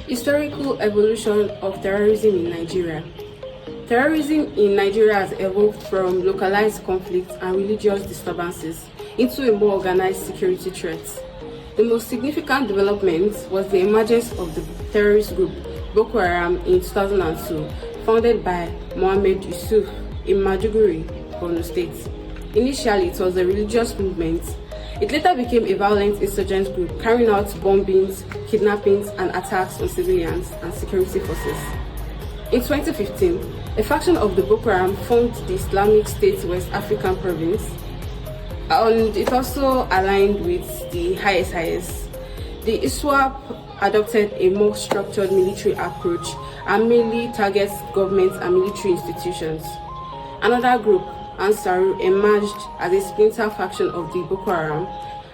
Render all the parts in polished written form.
Historical evolution of terrorism in Nigeria. Terrorism in Nigeria has evolved from localized conflicts and religious disturbances into a more organized security threat. The most significant development was the emergence of the terrorist group Boko Haram in 2002, founded by Mohammed Yusuf in Maiduguri, Borno State. Initially, it was a religious movement. It later became a violent insurgent group carrying out bombings, kidnappings, and attacks on civilians and security forces. In 2015, a faction of the Boko Haram formed the Islamic State West African Province, and it also aligned with the ISIS. The ISWAP adopted a more structured military approach and mainly targets government and military institutions. Another group, Ansaru, emerged as a splinter faction of the Boko Haram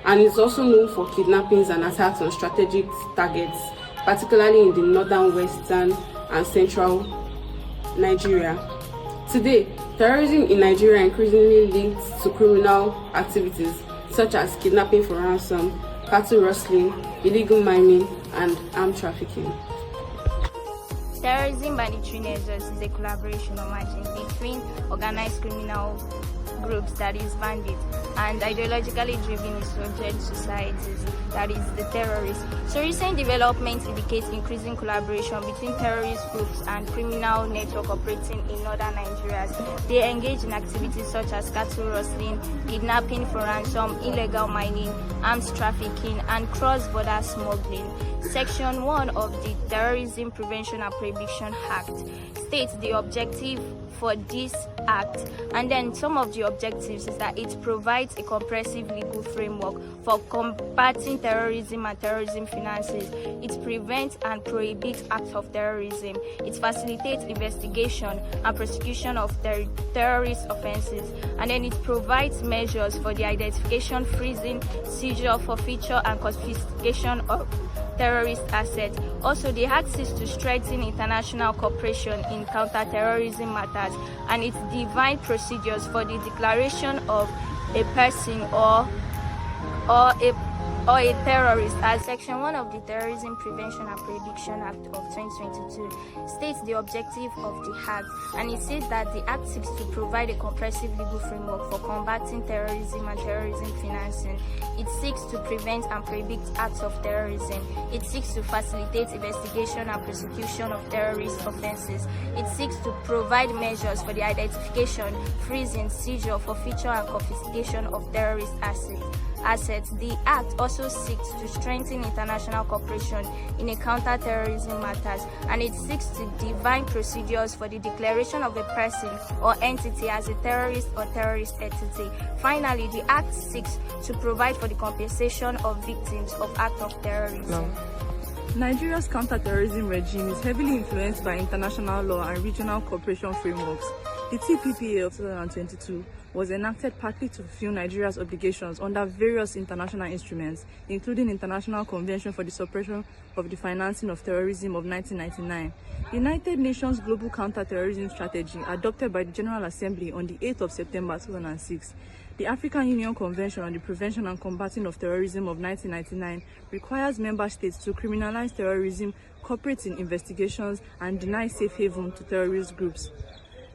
and is also known for kidnappings and attacks on strategic targets, particularly in the northern, western, and central Nigeria. Today, terrorism in Nigeria increasingly linked to criminal activities such as kidnapping for ransom, cattle rustling, illegal mining, and armed trafficking. Terrorism by the three measures is a collaboration emerging between organized criminal groups, that is bandits, and ideologically driven insurgent societies, that is the terrorists. So recent developments indicate increasing collaboration between terrorist groups and criminal network operating in northern Nigeria. They engage in activities such as cattle rustling, kidnapping for ransom, illegal mining, arms trafficking, and cross-border smuggling. Section 1 of the Terrorism Prevention and Prohibition Act states the objective for this act, and then some of the objectives is that it provides a comprehensive legal framework for combating terrorism and terrorism finances. It prevents and prohibits acts of terrorism. It facilitates investigation and prosecution of terrorist offenses, and then it provides measures for the identification, freezing, seizure, forfeiture, and confiscation of terrorist assets. Also, the act seeks to strengthen international cooperation in counter-terrorism matters, and it defines procedures for the declaration of a person or a terrorist. As Section 1 of the Terrorism Prevention and Prohibition Act of 2022 states the objective of the act, and it says that the act seeks to provide a comprehensive legal framework for combating terrorism and terrorism financing. It seeks to prevent and prohibit acts of terrorism. It seeks to facilitate investigation and prosecution of terrorist offenses. It seeks to provide measures for the identification, freezing, seizure, forfeiture, and confiscation of terrorist assets. The act also seeks to strengthen international cooperation in a counter-terrorism matters, and it seeks to define procedures for the declaration of a person or entity as a terrorist or terrorist entity. Finally, the act seeks to provide for the compensation of victims of acts of terrorism. Nigeria's counter-terrorism regime is heavily influenced by international law and regional cooperation frameworks. The TPPA of 2022 was enacted partly to fulfill Nigeria's obligations under various international instruments, including International Convention for the Suppression of the Financing of Terrorism of 1999, the United Nations Global Counter-Terrorism Strategy adopted by the General Assembly on the 8th of September 2006, the African Union Convention on the Prevention and Combating of Terrorism of 1999 requires member states to criminalize terrorism, cooperate in investigations, and deny safe haven to terrorist groups.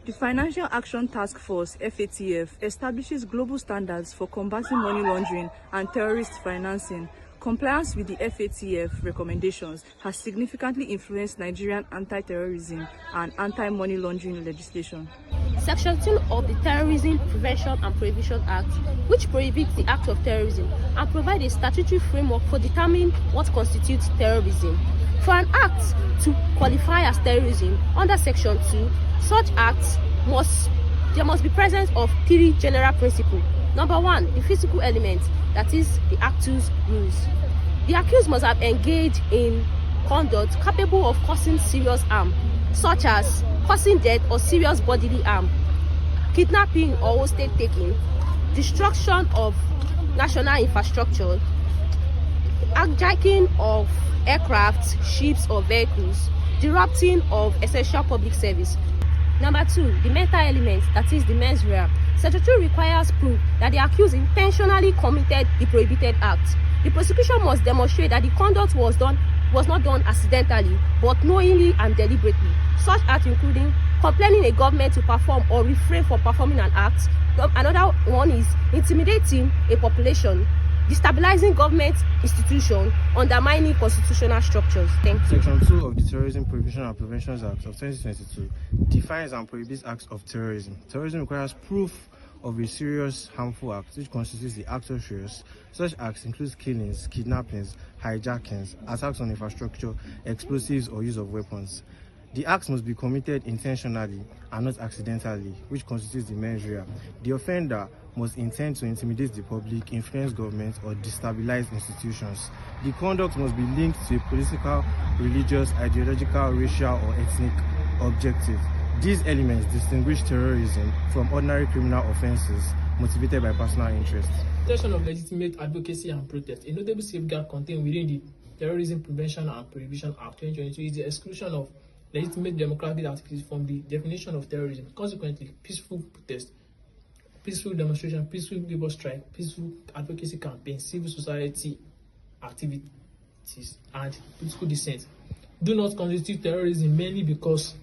The Financial Action Task Force (FATF) establishes global standards for combating money laundering and terrorist financing. Compliance with the FATF recommendations has significantly influenced Nigerian anti-terrorism and anti-money laundering legislation. Section 2 of the Terrorism Prevention and Prohibition Act, which prohibits the act of terrorism and provides a statutory framework for determining what constitutes terrorism. For an act to qualify as terrorism under Section 2, such acts there must be presence of three general principles. Number 1, the physical element, that is the actus reus. The accused must have engaged in conduct capable of causing serious harm, such as causing death or serious bodily harm, kidnapping or hostage taking, destruction of national infrastructure, hijacking of aircraft, ships or vehicles, disrupting of essential public service. Number 2, the mental element, that is the mens rea. Section 2 requires proof that the accused intentionally committed the prohibited act. The prosecution must demonstrate that the conduct was done was not done accidentally but knowingly and deliberately. Such acts including compelling a government to perform or refrain from performing an act. Another one is intimidating a population, destabilizing government institutions, undermining constitutional structures. Thank you. Section 2 of the Terrorism, Prohibition and Prevention Act of 2022 defines and prohibits acts of terrorism. Terrorism requires proof of a serious harmful act which constitutes the act of serious. Such acts include killings, kidnappings, hijackings, attacks on infrastructure, explosives or use of weapons. The acts must be committed intentionally and not accidentally, which constitutes the mens rea. The offender must intend to intimidate the public, influence government, or destabilize institutions. The conduct must be linked to a political, religious, ideological, racial, or ethnic objective. These elements distinguish terrorism from ordinary criminal offenses motivated by personal interest. Protection of legitimate advocacy and protest. A notable safeguard contained within the Terrorism, Prevention and Prohibition Act 2022 is the exclusion of legitimate democratic activities from the definition of terrorism. Consequently, peaceful protest, peaceful demonstration, peaceful labor strike, peaceful advocacy campaigns, civil society activities, and political dissent do not constitute terrorism mainly because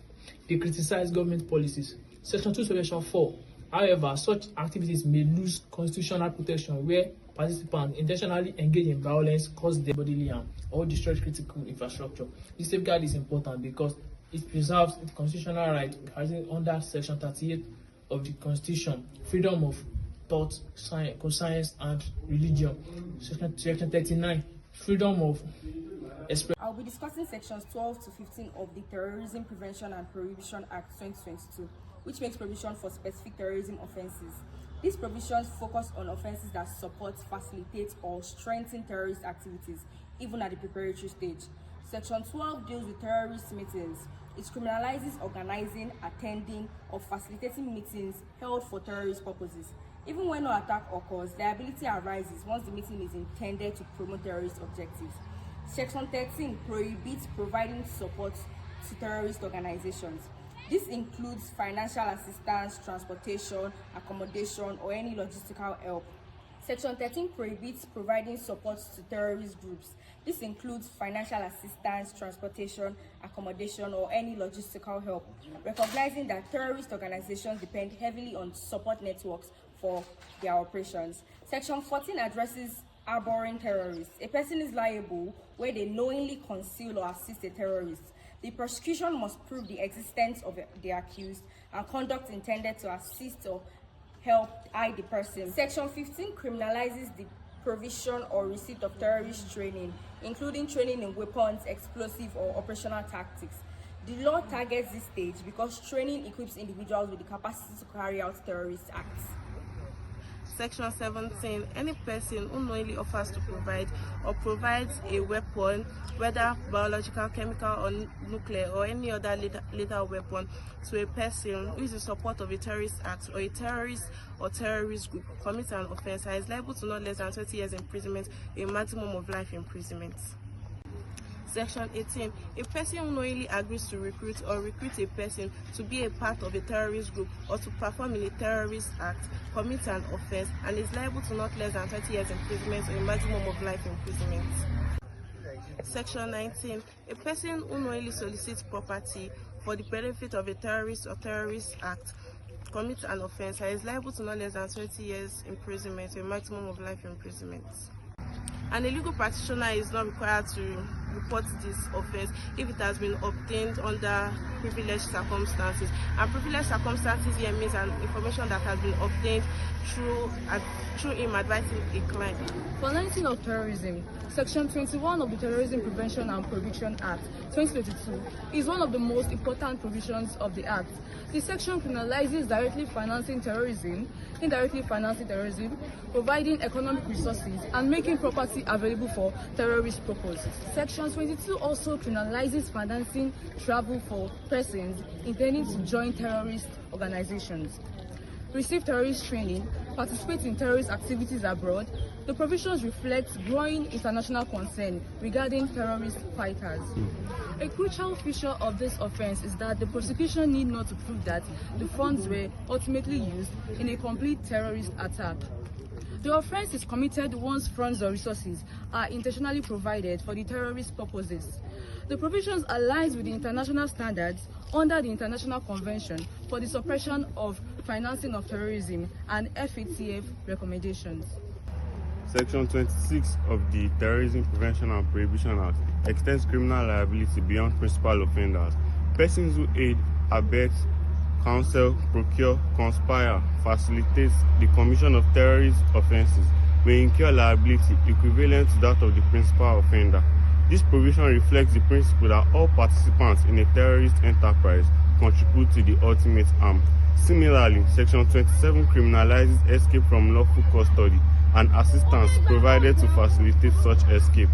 they criticize government policies. Section 2, Section 4. However, such activities may lose constitutional protection where participants intentionally engage in violence, cause their bodily harm, or destroy critical infrastructure. This safeguard is important because it preserves the constitutional right under Section 38 of the Constitution, freedom of thought, conscience, and religion. Section 39, freedom of expression. I'll be discussing sections 12 to 15 of the Terrorism, Prevention and Prohibition Act 2022, which makes provision for specific terrorism offenses. These provisions focus on offenses that support, facilitate, or strengthen terrorist activities, even at the preparatory stage. Section 12 deals with terrorist meetings. It criminalizes organizing, attending, or facilitating meetings held for terrorist purposes. Even when no attack occurs, liability arises once the meeting is intended to promote terrorist objectives. Section 13 prohibits providing support to terrorist organizations. This includes financial assistance, transportation, accommodation, or any logistical help. Section 13 prohibits providing support to terrorist groups. This includes financial assistance, transportation, accommodation, or any logistical help, recognizing that terrorist organizations depend heavily on support networks for their operations. Section 14 addresses harboring terrorists. A person is liable where they knowingly conceal or assist a terrorist. The prosecution must prove the existence of the accused and conduct intended to assist or help hide the person. Section 15 criminalizes the provision or receipt of terrorist training, including training in weapons, explosive, or operational tactics. The law targets this stage because training equips individuals with the capacity to carry out terrorist acts. Section 17. Any person who knowingly offers to provide or provides a weapon, whether biological, chemical, or nuclear, or any other lethal weapon, to a person who is in support of a terrorist act or a terrorist or terrorist group commits an offense and is liable to not less than 20 years imprisonment, a maximum of life imprisonment. Section 18. A person who knowingly agrees to recruit or recruit a person to be a part of a terrorist group or to perform in a terrorist act commits an offense and is liable to not less than 20 years imprisonment or a maximum of life imprisonment. Section 19. A person who knowingly solicits property for the benefit of a terrorist or terrorist act commits an offense and is liable to not less than 20 years imprisonment or a maximum of life imprisonment. And a legal practitioner is not required to report this offense if it has been obtained under privileged circumstances. And privileged circumstances here means an information that has been obtained through him advising a client. Financing of terrorism. Section 21 of the Terrorism, Prevention and Prohibition Act 2022 is one of the most important provisions of the Act. The section criminalizes directly financing terrorism, indirectly financing terrorism, providing economic resources, and making property available for terrorist purposes. Section 22 also criminalizes financing travel for persons intending to join terrorist organizations, receive terrorist training, participate in terrorist activities abroad. The provisions reflect growing international concern regarding terrorist fighters. A crucial feature of this offense is that the prosecution need not to prove that the funds were ultimately used in a complete terrorist attack. The offense is committed once funds or resources are intentionally provided for the terrorist purposes. The provisions align with the international standards under the International Convention for the Suppression of Financing of Terrorism and FATF recommendations. Section 26 of the Terrorism Prevention and Prohibition Act extends criminal liability beyond principal offenders. Persons who aid, abet, counsel, procure, conspire, facilitate the commission of terrorist offences may incur liability equivalent to that of the principal offender. This provision reflects the principle that all participants in a terrorist enterprise contribute to the ultimate harm. Similarly, Section 27 criminalizes escape from lawful custody and assistance provided to facilitate such escape.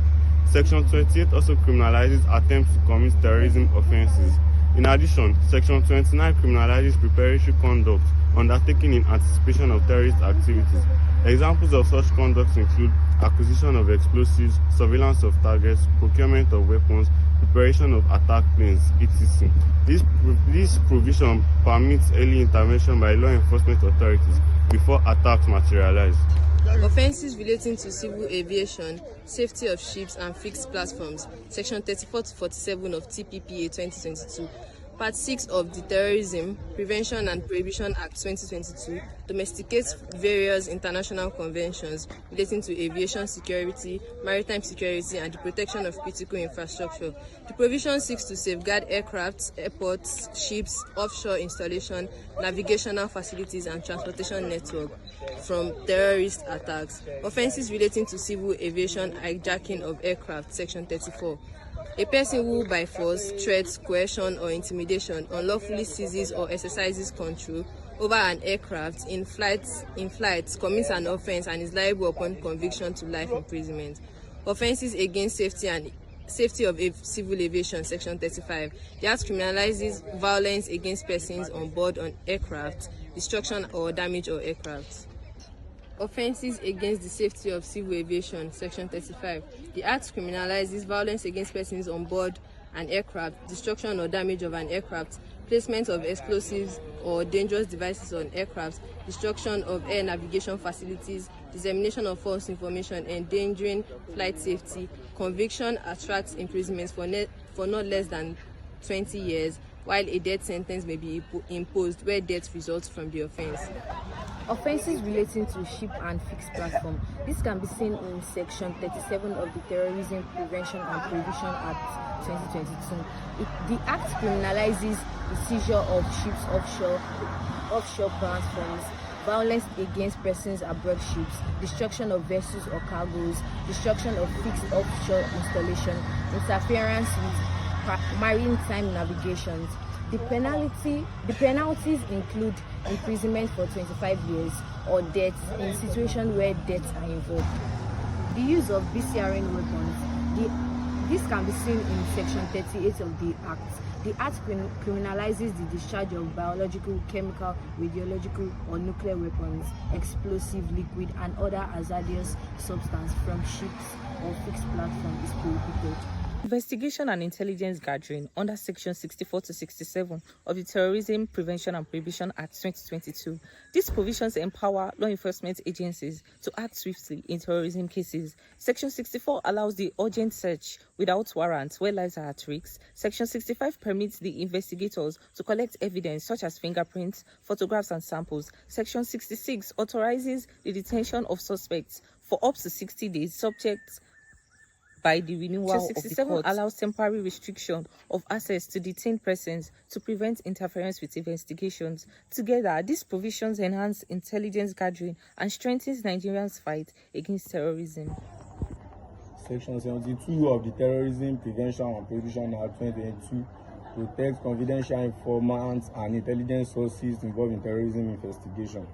Section 28 also criminalizes attempts to commit terrorism offences. In addition, Section 29 criminalizes preparatory conduct undertaken in anticipation of terrorist activities. Examples of such conduct include acquisition of explosives, surveillance of targets, procurement of weapons, preparation of attack planes, etc. This provision permits early intervention by law enforcement authorities before attacks materialize. Offences relating to civil aviation, safety of ships and fixed platforms, Section 34 to 47 of TPPA 2022, Part 6 of the Terrorism, Prevention and Prohibition Act 2022 domesticates various international conventions relating to aviation security, maritime security, and the protection of critical infrastructure. The provision seeks to safeguard aircrafts, airports, ships, offshore installation, navigational facilities, and transportation network from terrorist attacks. Offences relating to civil aviation, hijacking of aircraft, Section 34. A person who by force, threats, coercion, or intimidation unlawfully seizes or exercises control over an aircraft in flight commits an offence and is liable upon conviction to life imprisonment. Offences against safety of civil aviation, Section 35. The Act criminalizes violence against persons on board on aircraft, destruction or damage of aircraft. Offences against the safety of civil aviation, Section 35. The Act criminalizes violence against persons on board an aircraft, destruction or damage of an aircraft, placement of explosives or dangerous devices on aircraft, destruction of air navigation facilities, dissemination of false information, endangering flight safety. Conviction attracts imprisonment for not less than 20 years, while a death sentence may be imposed where death results from the offence. Offences relating to ship and fixed platform. This can be seen in Section 37 of the Terrorism Prevention and Prohibition Act 2022. The Act criminalizes the seizure of ships offshore platforms, violence against persons aboard ships, destruction of vessels or cargoes, destruction of fixed offshore installation, interference with maritime navigations. The penalties include imprisonment for 25 years or death in situations where deaths are involved. The use of BCRN weapons. This can be seen in Section 38 of the Act. The Act criminalizes the discharge of biological, chemical, radiological, or nuclear weapons, explosive, liquid, and other hazardous substances from ships or fixed platforms is prohibited. Investigation and intelligence gathering under Section 64 to 67 of the Terrorism Prevention and Prohibition Act 2022. These provisions empower law enforcement agencies to act swiftly in terrorism cases. Section 64 allows the urgent search without warrants where lives are at risk. Section 65 permits the investigators to collect evidence such as fingerprints, photographs, and samples. Section 66 authorizes the detention of suspects for up to 60 days, subject by the renewal of the court. Allows temporary restriction of access to detained persons to prevent interference with investigations. Together, these provisions enhance intelligence gathering and strengthens Nigerians' fight against terrorism. Section 72 of the Terrorism Prevention and Prohibition Act 2022 protects confidential informants and intelligence sources involved in terrorism investigation.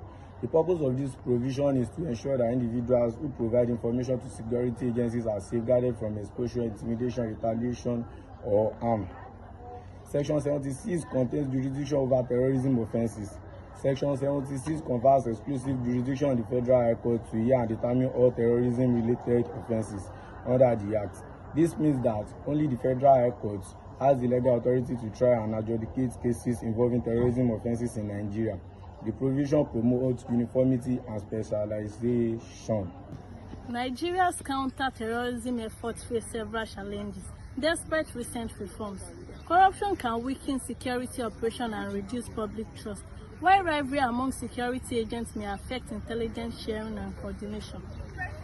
The purpose of this provision is to ensure that individuals who provide information to security agencies are safeguarded from exposure, intimidation, retaliation, or harm. Section 76 contains jurisdiction over terrorism offences. Section 76 confers exclusive jurisdiction on the Federal High Court to hear and determine all terrorism-related offences under the Act. This means that only the Federal High Court has the legal authority to try and adjudicate cases involving terrorism offences in Nigeria. The provision promotes uniformity and specialization. Nigeria's counter-terrorism efforts face several challenges. Despite recent reforms, corruption can weaken security operations and reduce public trust, while rivalry among security agents may affect intelligence sharing and coordination.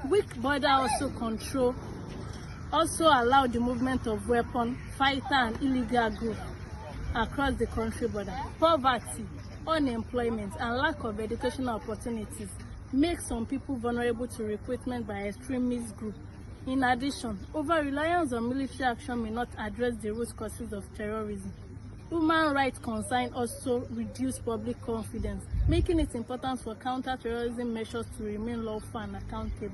Weak border control also allow the movement of weapon, fighter and illegal groups across the country border. Poverty, unemployment and lack of educational opportunities make some people vulnerable to recruitment by extremist groups. In addition, over-reliance on military action may not address the root causes of terrorism. Human rights concerns also reduce public confidence, making it important for counter-terrorism measures to remain lawful and accountable.